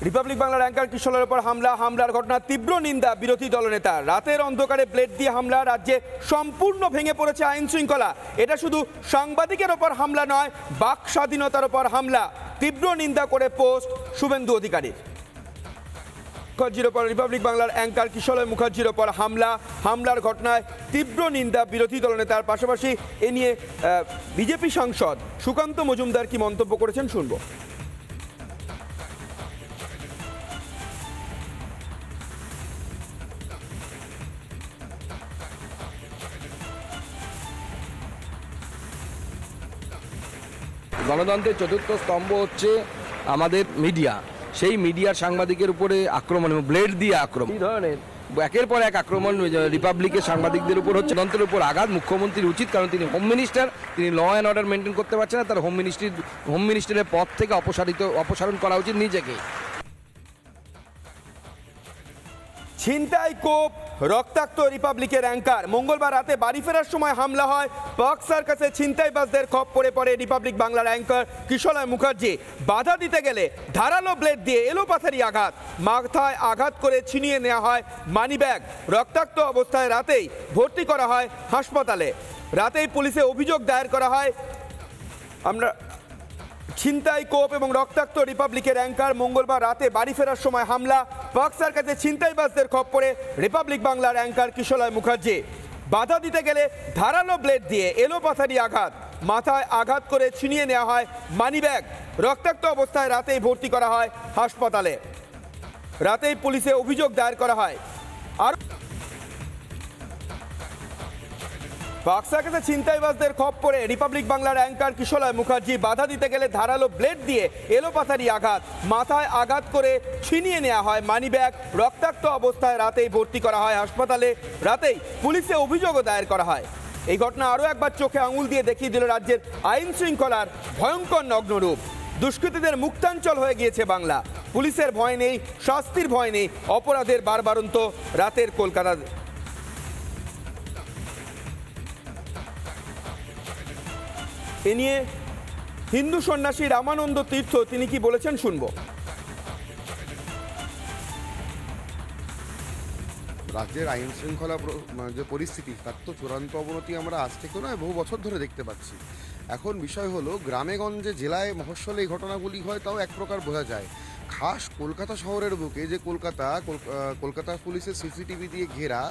Republic বাংলার anchor কিশোরের উপর হামলার ঘটনা তীব্র নিন্দা বিরোধী দলনেতা। রাতের অন্ধকারে ব্লেড দিয়ে হামলা, রাজ্যে সম্পূর্ণ ভেঙে পড়েছে আইন শৃঙ্খলা। এটা শুধু সাংবাদিকের ওপর হামলা নয়, বাক স্বাধীনতার ওপর হামলা। তীব্র নিন্দা করে পোস্ট শুভেন্দু অধিকারীর। মুখার্জির ওপর রিপাবলিক বাংলার অ্যাঙ্কার কিশোর মুখার্জির ওপর হামলার ঘটনায় তীব্র নিন্দা বিরোধী দলনেতার। পাশাপাশি এ নিয়ে বিজেপি সাংসদ সুকান্ত মজুমদার কি মন্তব্য করেছেন শুনবো। গণতন্ত্রের চতুর্থ স্তম্ভ হচ্ছে আমাদের মিডিয়া। সেই মিডিয়ার সাংবাদিকের উপরে আক্রমণ এবং ব্লেড দিয়ে আক্রমণ, এই ধরনের একের পর এক আক্রমণ রিপাবলিকের সাংবাদিকদের উপর হচ্ছে। তন্ত্রের উপর আঘাত মুখ্যমন্ত্রীর উচিত, কারণ তিনি হোম মিনিস্টার, তিনি ল অ্যান্ড অর্ডার মেনটেন করতে পারছেন না। তার হোম মিনিস্টারের পদ থেকে অপসারণ করা উচিত নিজেকে। ছিনতাই, কোপ, রক্তাক্ত রিপাবলিকের অ্যাঙ্কার। মঙ্গলবার রাতে বাড়ি ফেরার সময় হামলা হয়। পার্ক সার্কাসে ছিনতাইবাজদের খপ্পরে পড়ে রিপাবলিক বাংলার অ্যাঙ্কার কিশোর মুখার্জি। বাধা দিতে গেলে ধারালো ব্লেড দিয়ে এলোপাথারি আঘাত, মাথায় আঘাত করে ছিনিয়ে নেওয়া হয় মানিব্যাগ। রক্তাক্ত অবস্থায় রাতেই ভর্তি করা হয় হাসপাতালে। রাতেই পুলিশে অভিযোগ দায়ের করা হয়। ছিনতাই, কোপ এবং রক্তাক্ত রিপাবলিকের অ্যাঙ্কার। মঙ্গলবার রাতে বাড়ি ফেরার সময় হামলা। পার্ক সার্কাসে ছিনতাইবাজদের খপ্পরে রিপাবলিক বাংলার অ্যাঙ্কার কিশোর মুখার্জি। বাধা দিতে গেলে ধারালো ব্লেড দিয়ে এলোপাথারি আঘাত, মাথায় আঘাত করে ছিনিয়ে নেওয়া হয় মানিব্যাগ। রক্তাক্ত অবস্থায় রাতেই ভর্তি করা হয় হাসপাতালে। রাতেই পুলিশে অভিযোগ দায়ের করা হয়। আর পার্ক সার্কাসে ছিনতাইবাজদের খপ্পরে রিপাবলিক বাংলার অ্যাঙ্কার কিশোর মুখার্জি। বাধা দিতে গেলে ধারালো ব্লেড দিয়ে এলোপাথারি আঘাত, মাথায় আঘাত করে ছিনিয়ে নেওয়া হয় মানিব্যাগ। রক্তাক্ত অবস্থায় রাতেই ভর্তি করা হয় হাসপাতালে। রাতেই পুলিশে অভিযোগও দায়ের করা হয়। এই ঘটনা আরও একবার চোখে আঙুল দিয়ে দেখিয়ে দিল রাজ্যের আইন শৃঙ্খলার ভয়ঙ্কর নগ্নরূপ। দুষ্কৃতীদের মুক্তাঞ্চল হয়ে গিয়েছে বাংলা। পুলিশের ভয় নেই, শাস্তির ভয় নেই, অপরাধের বারবারন্ত রাতের কলকাতা। এ নিয়ে হিন্দু সন্ন্যাসী রামানন্দ তীর্থ তিনি কি বলেছেন শুনবো। রাজ্যের আইন শৃঙ্খলা যে পরিস্থিতি, তার তো চূড়ান্ত অবনতি আমরা আজ থেকে নয়, বহু বছর ধরে দেখতে পাচ্ছি। এখন বিষয় হলো, গ্রামেগঞ্জে, জেলায়, মফস্বলে এই ঘটনাগুলি হয় তাও এক প্রকার বোঝা যায়। খাস কলকাতা শহরের বুকে, যে কলকাতা পুলিশের সিসিটিভি দিয়ে ঘেরা,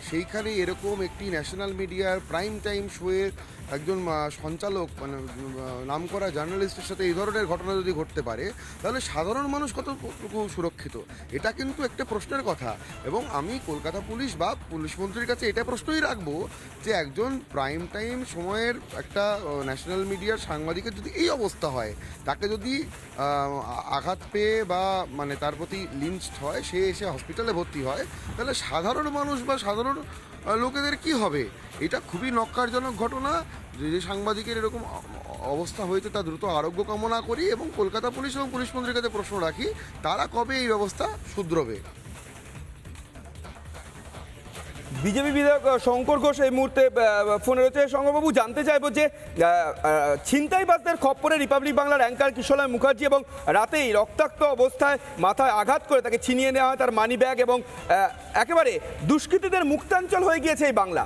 সেইখানে এরকম একটি ন্যাশনাল মিডিয়ার প্রাইম টাইম শোয়ের একজন সঞ্চালক, মানে নামকরা জার্নালিস্টের সাথে এই ধরনের ঘটনা যদি ঘটতে পারে, তাহলে সাধারণ মানুষ কতটুকু সুরক্ষিত? এটা কিন্তু একটা প্রশ্নের কথা। এবং আমি কলকাতা পুলিশ বা পুলিশ মন্ত্রীর কাছে এটা প্রশ্নই রাখবো যে একজন প্রাইম টাইম সময়ের একটা ন্যাশনাল মিডিয়ার সাংবাদিকের যদি এই অবস্থা হয়, তাকে যদি আঘাত পেয়ে বা মানে তার প্রতি লিঞ্চড হয়, সে এসে হসপিটালে ভর্তি হয়, তাহলে সাধারণ মানুষ বা সাধারণ লোকেদের কি হবে? এটা খুবই নক্কারজনক ঘটনা। যে সাংবাদিকের এরকম অবস্থা হয়েছে, তা দ্রুত আরোগ্য কামনা করি এবং কলকাতা পুলিশ এবং পুলিশ মন্ত্রীর কাছে প্রশ্ন রাখি, তারা কবে এই ব্যবস্থা শুধরবে? বিজেপি বিধায়ক শঙ্কর ঘোষ এই মুহূর্তে ফোনে রয়েছে। শঙ্করবাবু, জানতে চাইবো যে ছিনতাইবাজদের খপ্পরে রিপাবলিক বাংলার অ্যাঙ্কার কিশোর মুখার্জি এবং রাতেই রক্তাক্ত অবস্থায় মাথায় আঘাত করে তাকে ছিনিয়ে নেওয়া হয় তার মানিব্যাগ, এবং একেবারে দুষ্কৃতীদের মুক্তাঞ্চল হয়ে গিয়েছে এই বাংলা।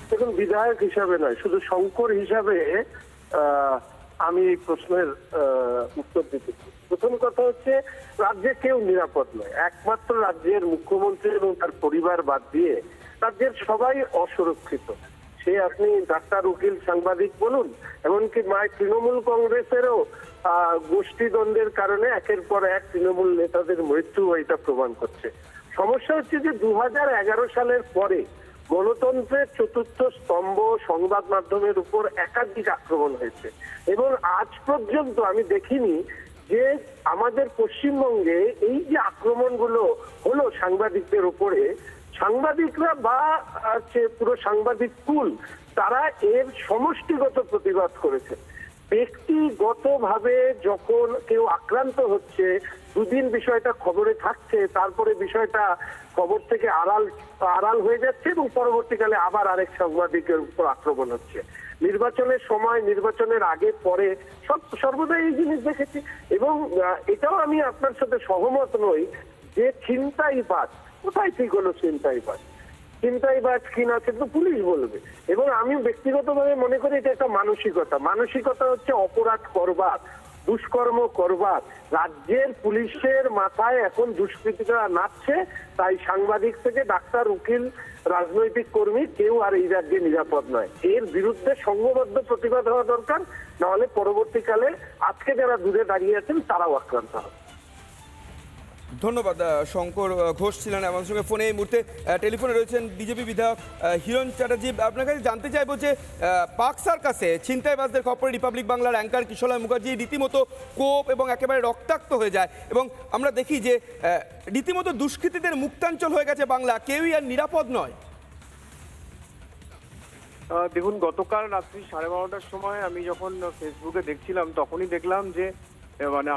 দেখুন, বিধায়ক হিসাবে নয়, শুধু শঙ্কর হিসাবে আমি প্রশ্নের উত্তর দিতে চাই। প্রথম কথা হচ্ছে, রাজ্যে কেউ নিরাপদ নয়। একমাত্র রাজ্যের মুখ্যমন্ত্রী এবং তার পরিবার বাদ দিয়ে রাজ্যের সবাই অসুরক্ষিত। সে আপনি ডাক্তার, উকিল, সাংবাদিক বলুন, এমনকি তৃণমূল কংগ্রেসেরও গোষ্ঠীদ্বন্দ্বের কারণে একের পর এক তৃণমূল নেতাদের মৃত্যু এটা প্রমাণ করছে। সমস্যা হচ্ছে যে 2011 সালের পরে গণতন্ত্রের চতুর্থ স্তম্ভ সংবাদ মাধ্যমের উপর একাধিক আক্রমণ হয়েছে এবং আজ পর্যন্ত আমি দেখিনি যে আমাদের পশ্চিমবঙ্গে এই যে আক্রমণগুলো হলো সাংবাদিকদের উপরে, সাংবাদিকরা বা পুরো সাংবাদিক কুল তারা এর সমষ্টিগত প্রতিবাদ করেছে। ব্যক্তিগতভাবে যখন কেউ আক্রান্ত হচ্ছে, দুদিন বিষয়টা খবরে থাকছে, তারপরে বিষয়টা খবর থেকে আড়াল হয়ে যাচ্ছে এবং পরবর্তীকালে আবার আরেক সাংবাদিকের উপর আক্রমণ হচ্ছে। নির্বাচনের সময়, নির্বাচনের আগে পরে সর্বদা এই জিনিস দেখেছি। এবং এটাও আমি আপনার সাথে সহমত নই যে ছিনতাইবাজ, কোথায় ঠিক হলো ছিনতাইবাজ? ছিনতাইবাজ কিনা কিন্তু পুলিশ বলবে। এবং আমি ব্যক্তিগতভাবে মনে করি এটা একটা মানসিকতা হচ্ছে অপরাধ করবার, দুষ্কর্ম করবার। রাজ্যের পুলিশের মাথায় এখন দুষ্কৃতিরা নাচছে, তাই সাংবাদিক থেকে ডাক্তার, উকিল, রাজনৈতিক কর্মী কেউ আর এই রাজ্যে নিরাপদ নয়। এর বিরুদ্ধে সংঘবদ্ধ প্রতিবাদ হওয়া দরকার, নাহলে পরবর্তীকালে আজকে যারা দূরে দাঁড়িয়ে আছেন তারাও আক্রান্ত হবে। ধন্যবাদ। শঙ্কর ঘোষ ছিলেন আমার সঙ্গে ফোনে। এই মুহূর্তে টেলিফোনে রয়েছেন বিজেপি বিধায়ক হিরণ চ্যাটার্জি। আপনার কাছে জানতে চাইবো যে পাক সার্কাসে ছিনতাইবাজদের খপ্পরে রিপাবলিক বাংলার অ্যাঙ্কার কিশলয় মুখার্জি রীতিমতো কোপ এবং একেবারে রক্তাক্ত হয়ে যায়, এবং আমরা দেখি যে রীতিমতো দুষ্কৃতীদের মুক্তাঞ্চল হয়ে গেছে বাংলা, কেউই আর নিরাপদ নয়। দেখুন, গতকাল রাত্রি 12:30টার সময় আমি যখন ফেসবুকে দেখছিলাম, তখনই দেখলাম যে মানে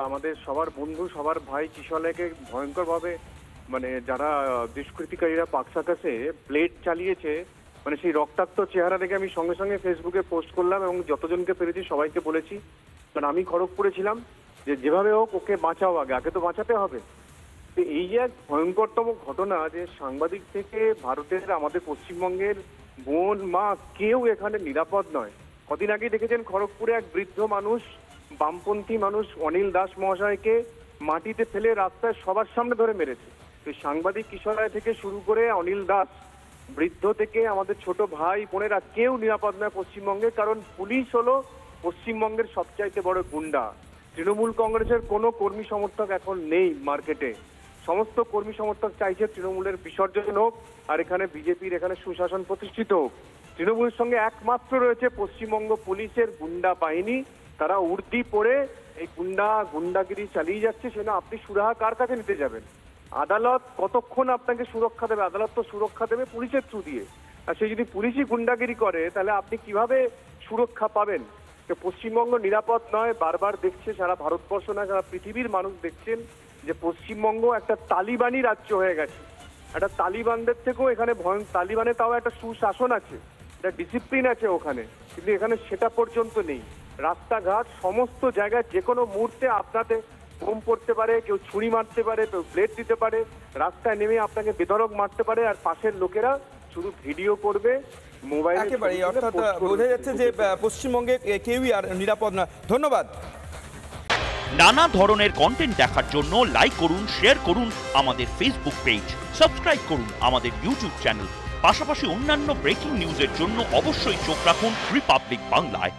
আমাদের সবার বন্ধু, সবার ভাই কিশলয়কে ভয়ঙ্করভাবে মানে যারা দুষ্কৃতিকারীরা পাক সার্কাসে ব্লেড চালিয়েছে, মানে সেই রক্তাক্ত চেহারা দেখে আমি সঙ্গে সঙ্গে ফেসবুকে পোস্ট করলাম এবং যতজনকে পেরেছি সবাইকে বলেছি। কারণ আমি খড়গপুরে ছিলাম, যে যেভাবে হোক ওকে বাঁচাও, আগে তো বাঁচাতে হবে। তো এই এক ভয়ঙ্করতম ঘটনা যে সাংবাদিক থেকে ভারতের, আমাদের পশ্চিমবঙ্গের বোন, মা, কেউ এখানে নিরাপদ নয়। কদিন আগেই দেখেছেন খড়গপুরে এক বৃদ্ধ মানুষ, বামপন্থী মানুষ অনিল দাস মহাশয়কে মাটিতে ফেলে রাস্তায় সবার সামনে ধরে মেরেছে। তো সাংবাদিক কিশলয় থেকে শুরু করে অনিল দাস, বৃদ্ধ থেকে আমাদের ছোট ভাই বোনেরা কেউ নিরাপদ নয় পশ্চিমবঙ্গে। কারণ পুলিশ হলো পশ্চিমবঙ্গের সবচাইতে বড় গুন্ডা। তৃণমূল কংগ্রেসের কোনো কর্মী সমর্থক এখন নেই মার্কেটে। সমস্ত কর্মী সমর্থক চাইছে তৃণমূলের বিসর্জন হোক আর এখানে বিজেপির এখানে সুশাসন প্রতিষ্ঠিত হোক। তৃণমূলের সঙ্গে একমাত্র রয়েছে পশ্চিমবঙ্গ পুলিশের গুন্ডা বাহিনী। তারা উর্দি পরে এই গুন্ডাগিরি চালিয়ে যাচ্ছে। সেটা আপনি সুরাহা কার কাছে নিতে যাবেন? আদালত কতক্ষণ আপনাকে সুরক্ষা দেবে? আদালত তো সুরক্ষা দেবে পুলিশের থ্রু দিয়ে। আর সে যদি পুলিশই গুন্ডাগিরি করে তাহলে আপনি কিভাবে সুরক্ষা পাবেন? পশ্চিমবঙ্গ নিরাপদ নয়। বারবার দেখছে সারা ভারতবর্ষ না, সারা পৃথিবীর মানুষ দেখছেন যে পশ্চিমবঙ্গ একটা তালিবানি রাজ্য হয়ে গেছে। একটা তালিবানদের থেকেও এখানে তালিবানে তাও একটা সুশাসন আছে, একটা ডিসিপ্লিন আছে ওখানে, কিন্তু এখানে সেটা পর্যন্ত নেই। রাস্তাঘাট সমস্ত জায়গায় যে কোনো মুহূর্তে আপনাদের বোম পড়তে পারে, কেউ ছুরি মারতে পারে, কেউ ব্লেড দিতে পারে, রাস্তায় নেমে আপনাকে বেধড়ক মারতে পারে, আর পাশের লোকেরা শুধু ভিডিও করবে, মোবাইলে। একেবারে, অর্থাৎ বোঝা যাচ্ছে যে পশ্চিমবঙ্গে কেউই আর নিরাপদ না। ধন্যবাদ। নানা ধরনের কন্টেন্ট দেখার জন্য লাইক করুন, শেয়ার করুন আমাদের ফেসবুক পেজ, সাবস্ক্রাইব করুন আমাদের ইউটিউব চ্যানেল। পাশাপাশি অন্যান্য ব্রেকিং নিউজের জন্য অবশ্যই চোখ রাখুন রিপাবলিক বাংলায়।